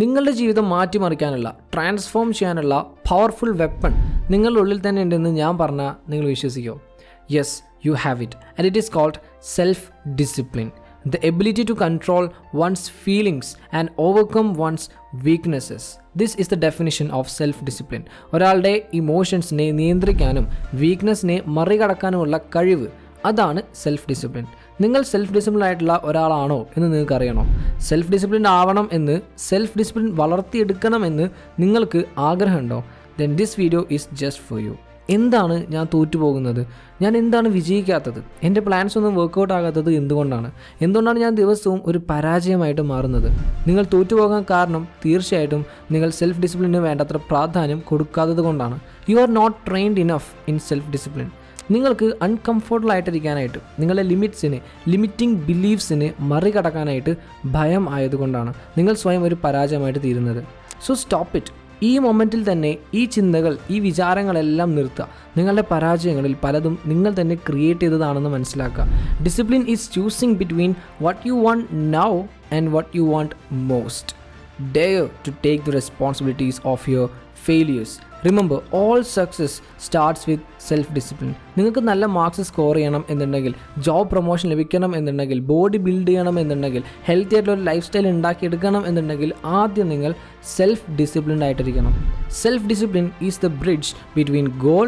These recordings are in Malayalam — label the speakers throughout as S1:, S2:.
S1: നിങ്ങളുടെ ജീവിതം മാറ്റിമറിക്കാനുള്ള, ട്രാൻസ്ഫോം ചെയ്യാനുള്ള പവർഫുൾ വെപ്പൺ നിങ്ങളുടെ ഉള്ളിൽ തന്നെ ഉണ്ടെന്ന് ഞാൻ പറഞ്ഞാൽ നിങ്ങൾ വിശ്വസിക്കുമോ? Yes, you have it, and it is called self discipline. The ability to control one's feelings and overcome one's weaknesses. This is the definition of self-discipline. ഒരാളുടെ ഇമോഷൻസിനെ നിയന്ത്രിക്കാനും വീക്ക്നെസ്സിനെ മറികടക്കാനുമുള്ള കഴിവ്, അതാണ് സെൽഫ് ഡിസിപ്ലിൻ. നിങ്ങൾ സെൽഫ് ഡിസിപ്ലിൻ ആയിട്ടുള്ള ഒരാളാണോ എന്ന് നിങ്ങൾക്ക് അറിയണോ? സെൽഫ് ഡിസിപ്ലിൻ ആവണം എന്ന്, സെൽഫ് ഡിസിപ്ലിൻ വളർത്തിയെടുക്കണമെന്ന് നിങ്ങൾക്ക് ആഗ്രഹമുണ്ടോ? Then this video is just for you. എന്താണ് ഞാൻ തോറ്റുപോകുന്നത്? ഞാൻ എന്താണ് വിജയിക്കാത്തത്? എൻ്റെ പ്ലാൻസ് ഒന്നും വർക്കൗട്ട് ആകാത്തത് എന്തുകൊണ്ടാണ് ഞാൻ ദിവസവും ഒരു പരാജയമായിട്ട് മാറുന്നത്? നിങ്ങൾ തോറ്റുപോകാൻ കാരണം തീർച്ചയായിട്ടും നിങ്ങൾ സെൽഫ് ഡിസിപ്ലിന് വേണ്ടത്ര പ്രാധാന്യം കൊടുക്കാത്തത് കൊണ്ടാണ്. You are not trained enough in self discipline. നിങ്ങൾക്ക് അൺകംഫർട്ടബിൾ ആയിട്ടിരിക്കാനായിട്ട്, നിങ്ങളുടെ ലിമിറ്റിംഗ് ബിലീഫ്സിനെ മറികടക്കാനായിട്ട് ഭയം ആയതുകൊണ്ടാണ് നിങ്ങൾ സ്വയം ഒരു പരാജയമായിട്ട് തീരുന്നത്. So stop it. ഈ മൊമെൻറ്റിൽ തന്നെ ഈ ചിന്തകൾ, ഈ വിചാരങ്ങളെല്ലാം നിർത്തുക. നിങ്ങളുടെ പരാജയങ്ങളിൽ പലതും നിങ്ങൾ തന്നെ ക്രിയേറ്റ് ചെയ്തതാണെന്ന് മനസ്സിലാക്കുക. Discipline is choosing between what you want now and what you want most. Dare to take the responsibilities of your failures. Remember, all success starts with self discipline. നിങ്ങൾക്ക് നല്ല മാർക്സ് സ്കോർ ചെയ്യണം എന്നുണ്ടെങ്കിൽ, ജോബ് പ്രൊമോഷൻ ലഭിക്കണം എന്നുണ്ടെങ്കിൽ, ബോഡി ബിൽഡ് ചെയ്യണം എന്നുണ്ടെങ്കിൽ, ഹെൽത്തി ആയിട്ടുള്ള ഒരു ലൈഫ് സ്റ്റൈൽ ഉണ്ടാക്കിയെടുക്കണം എന്നുണ്ടെങ്കിൽ ആദ്യം നിങ്ങൾ സെൽഫ് ഡിസിപ്ലിൻഡ് ആയിട്ടിരിക്കണം. Self discipline is the bridge between goal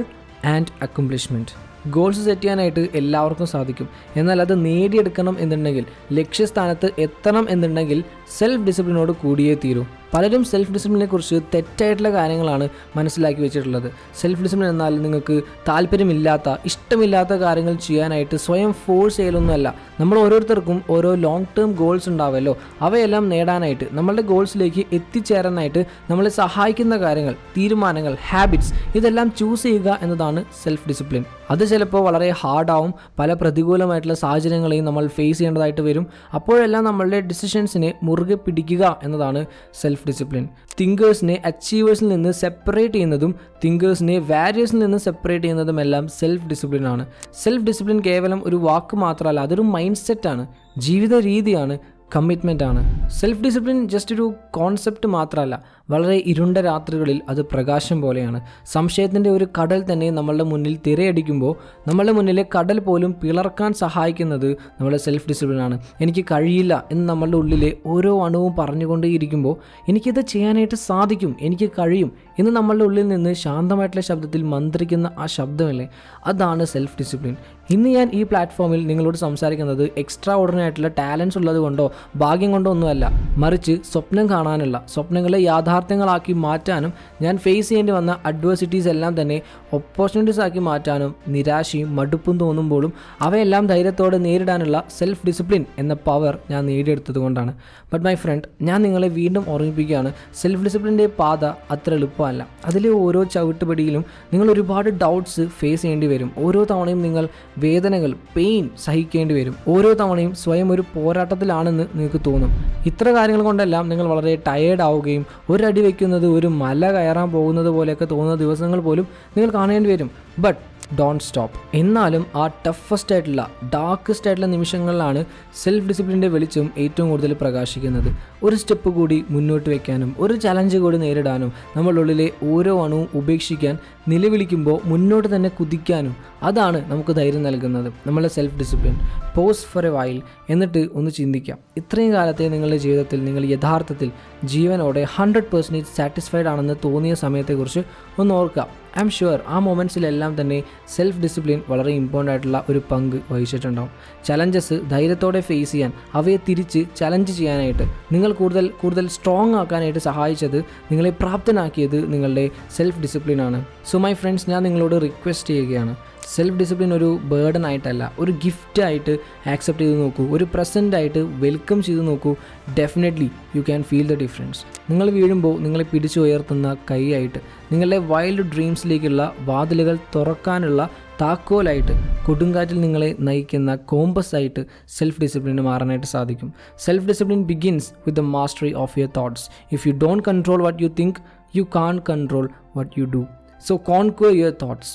S1: and accomplishment. Goals set ചെയ്യാനായിട്ട് എല്ലാവർക്കും സാധിക്കും. എന്നാൽ അത് നേടിയെടുക്കണം എന്നുണ്ടെങ്കിൽ, ലക്ഷ്യസ്ഥാനത്ത് എത്തണം എന്നുണ്ടെങ്കിൽ സെൽഫ് ഡിസിപ്ലിനോട് കൂടിയേ തീരൂ. പലരും സെൽഫ് ഡിസിപ്ലിനെ കുറിച്ച് തെറ്റായിട്ടുള്ള കാര്യങ്ങളാണ് മനസ്സിലാക്കി വെച്ചിട്ടുള്ളത്. സെൽഫ് ഡിസിപ്ലിൻ എന്നാൽ നിങ്ങൾക്ക് താല്പര്യമില്ലാത്ത, ഇഷ്ടമില്ലാത്ത കാര്യങ്ങൾ ചെയ്യാനായിട്ട് സ്വയം ഫോഴ്സ് ചെയ്യലൊന്നുമല്ല. നമ്മൾ ഓരോരുത്തർക്കും ഓരോ ലോങ് ടേം ഗോൾസ് ഉണ്ടാവുമല്ലോ. അവയെല്ലാം നേടാനായിട്ട്, നമ്മളുടെ ഗോൾസിലേക്ക് എത്തിച്ചേരാനായിട്ട് നമ്മളെ സഹായിക്കുന്ന കാര്യങ്ങൾ, തീരുമാനങ്ങൾ, ഹാബിറ്റ്സ്, ഇതെല്ലാം ചൂസ് ചെയ്യുക എന്നതാണ് സെൽഫ് ഡിസിപ്ലിൻ. അത് ചിലപ്പോൾ വളരെ ഹാർഡാവും. പല പ്രതികൂലമായിട്ടുള്ള സാഹചര്യങ്ങളെയും നമ്മൾ ഫേസ് ചെയ്യേണ്ടതായിട്ട് വരും. അപ്പോഴെല്ലാം നമ്മളുടെ ഡിസിഷൻസിനെ മുറുകെ പിടിക്കുക എന്നതാണ് സെൽഫ് ഡിസിപ്ലിൻ. തിങ്കേഴ്സിനെ അച്ചീവേഴ്സിൽ നിന്ന് സെപ്പറേറ്റ് ചെയ്യുന്നതും തിങ്കേഴ്സിനെ വാരിയേഴ്സിൽ നിന്ന് സെപ്പറേറ്റ് ചെയ്യുന്നതുമെല്ലാം സെൽഫ് ഡിസിപ്ലിൻ ആണ്. സെൽഫ് ഡിസിപ്ലിൻ കേവലം ഒരു വാക്ക് മാത്രമല്ല, അതൊരു മൈൻഡ് സെറ്റാണ്, ജീവിത രീതിയാണ്, കമ്മിറ്റ്മെൻ്റ് ആണ്. സെൽഫ് ഡിസിപ്ലിൻ ജസ്റ്റ് ഒരു കോൺസെപ്റ്റ് മാത്രമല്ല, വളരെ ഇരുണ്ട രാത്രികളിൽ അത് പ്രകാശം പോലെയാണ്. സംശയത്തിൻ്റെ ഒരു കടൽ തന്നെ നമ്മളുടെ മുന്നിൽ തിരയടിക്കുമ്പോൾ നമ്മളുടെ മുന്നിലെ കടൽ പോലും പിളർക്കാൻ സഹായിക്കുന്നത് നമ്മുടെ സെൽഫ് ഡിസിപ്ലിനാണ്. എനിക്ക് കഴിയില്ല എന്ന് നമ്മളുടെ ഉള്ളിലെ ഓരോ അണുവും പറഞ്ഞുകൊണ്ടേയിരിക്കുമ്പോൾ എനിക്കിത് ചെയ്യാനായിട്ട് സാധിക്കും, എനിക്ക് കഴിയും എന്ന് നമ്മളുടെ ഉള്ളിൽ നിന്ന് ശാന്തമായിട്ടുള്ള ശബ്ദത്തിൽ മന്ത്രിക്കുന്ന ആ ശബ്ദമല്ലേ, അതാണ് സെൽഫ് ഡിസിപ്ലിൻ. ഇന്ന് ഞാൻ ഈ പ്ലാറ്റ്ഫോമിൽ നിങ്ങളോട് സംസാരിക്കുന്നത് എക്സ്ട്രാ ഓർഡിനറി ആയിട്ടുള്ള ടാലൻസ് ഉള്ളത് കൊണ്ടോ ഭാഗ്യം കൊണ്ടോ ഒന്നുമല്ല, മറിച്ച് സ്വപ്നം കാണാനുള്ള, സ്വപ്നങ്ങളെ യാഥാർത്ഥ്യങ്ങളാക്കി മാറ്റാനും ഞാൻ ഫേസ് ചെയ്യേണ്ടി വന്ന അഡ്വേഴ്സിറ്റീസ് എല്ലാം തന്നെ ഓപ്പർച്യൂണിറ്റീസ് ആക്കി മാറ്റാനും നിരാശയും മടുപ്പും തോന്നുമ്പോഴും അവയെല്ലാം ധൈര്യത്തോടെ നേരിടാനുള്ള സെൽഫ് ഡിസിപ്ലിൻ എന്ന പവർ ഞാൻ നേടിയെടുത്തത് കൊണ്ടാണ്. ബട്ട് മൈ ഫ്രണ്ട്, ഞാൻ നിങ്ങളെ വീണ്ടും ഓർമ്മിപ്പിക്കുകയാണ്, സെൽഫ് ഡിസിപ്ലിൻ്റെ പാത അത്ര എളുപ്പമല്ല. അതിലെ ഓരോ ചവിട്ടുപടിയിലും നിങ്ങൾ ഒരുപാട് ഡൗട്ട്സ് ഫേസ് ചെയ്യേണ്ടി വരും. ഓരോ തവണയും നിങ്ങൾ വേദനകൾ, പെയിൻ സഹിക്കേണ്ടി വരും. ഓരോ തവണയും സ്വയം ഒരു പോരാട്ടത്തിലാണെന്ന് നിങ്ങൾക്ക് തോന്നും. ഇത്ര കാര്യങ്ങൾ കൊണ്ടെല്ലാം നിങ്ങൾ വളരെ ടയേർഡ് ആവുകയും ഒരടി വയ്ക്കുന്നത് ഒരു മല കയറാൻ പോകുന്നത് പോലെയൊക്കെ തോന്നുന്ന ദിവസങ്ങൾ പോലും നിങ്ങൾ കാണേണ്ടി വരും. But don't stop. എന്നാലും ആ ടഫസ്റ്റ് ആയിട്ടുള്ള, ഡാർക്കസ്റ്റ് ആയിട്ടുള്ള നിമിഷങ്ങളിലാണ് സെൽഫ് ഡിസിപ്ലിൻ്റെ വെളിച്ചം ഏറ്റവും കൂടുതൽ പ്രകാശിക്കുന്നത്. ഒരു സ്റ്റെപ്പ് കൂടി മുന്നോട്ട് വയ്ക്കാനും, ഒരു ചലഞ്ച് കൂടി നേരിടാനും, നമ്മളുടെ ഉള്ളിലെ ഓരോ അണുവും ഉപേക്ഷിക്കാൻ നിലവിളിക്കുമ്പോൾ മുന്നോട്ട് തന്നെ കുതിക്കാനും, അതാണ് നമുക്ക് ധൈര്യം നൽകുന്നത് നമ്മളുടെ self discipline. Pose four A while, എന്നിട്ട് ഒന്ന് ചിന്തിക്കാം, ഇത്രയും കാലത്തെ നിങ്ങളുടെ ജീവിതത്തിൽ നിങ്ങൾ യഥാർത്ഥത്തിൽ ജീവനോടെ 100% സാറ്റിസ്ഫൈഡ് ആണെന്ന് തോന്നിയ സമയത്തെക്കുറിച്ച് ഒന്ന് ഓർക്കുക. ഐ എം ഷുവർ ആ മൊമെൻറ്റ്സിലെല്ലാം തന്നെ സെൽഫ് ഡിസിപ്ലിൻ വളരെ ഇമ്പോർട്ടൻ്റ് ആയിട്ടുള്ള ഒരു പങ്ക് വഹിച്ചിട്ടുണ്ടാവും. ചലഞ്ചസ് ധൈര്യത്തോടെ ഫേസ് ചെയ്യാൻ, അവയെ തിരിച്ച് ചലഞ്ച് ചെയ്യാനായിട്ട്, നിങ്ങൾ കൂടുതൽ സ്ട്രോങ് ആക്കാനായിട്ട് സഹായിച്ചത്, നിങ്ങളെ പ്രാപ്തനാക്കിയത് നിങ്ങളുടെ സെൽഫ് ഡിസിപ്ലിനാണ്. സോ മൈ ഫ്രണ്ട്സ്, ഞാൻ നിങ്ങളോട് റിക്വസ്റ്റ് ചെയ്യുകയാണ്, സെൽഫ് ഡിസിപ്ലിൻ ഒരു ബേർഡൻ ആയിട്ടല്ല, ഒരു ഗിഫ്റ്റ് ആയിട്ട് ആക്സെപ്റ്റ് ചെയ്ത് നോക്കൂ, ഒരു പ്രസൻ്റ് ആയിട്ട് വെൽക്കം ചെയ്ത് നോക്കൂ. Definitely you can feel the difference. നിങ്ങൾ വീഴുമ്പോൾ നിങ്ങളെ പിടിച്ചു ഉയർത്തുന്ന കൈയായിട്ട്, നിങ്ങളുടെ വൈൽഡ് ഡ്രീംസിലേക്കുള്ള വാതിലുകൾ തുറക്കാനുള്ള താക്കോലായിട്ട്, കൊടുങ്കാറ്റിൽ നിങ്ങളെ നയിക്കുന്ന കോമ്പസ് ആയിട്ട് സെൽഫ് ഡിസിപ്ലിന് മാറാനായിട്ട് സാധിക്കും. Self discipline begins with the mastery of your thoughts. If you don't control what you think, you can't control what you do. So conquer your thoughts.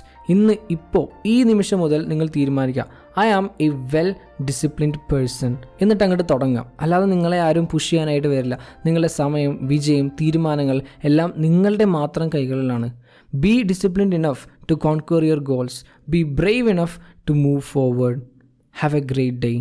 S1: ഇപ്പോൾ ഈ നിമിഷം മുതൽ നിങ്ങൾ തീരുമാനിക്കുക, I am a well disciplined person എന്നിട്ട് അങ്ങോട്ട് തുടങ്ങാം. അല്ലാതെ നിങ്ങളെ ആരും പുഷ് ചെയ്യാനായിട്ട് വരില്ല. നിങ്ങളുടെ സമയം, വിജയം, തീരുമാനങ്ങൾ എല്ലാം നിങ്ങളുടെ മാത്രം കൈകളിലാണ്. Be disciplined enough to conquer your goals. Be brave enough to move forward. Have a great day.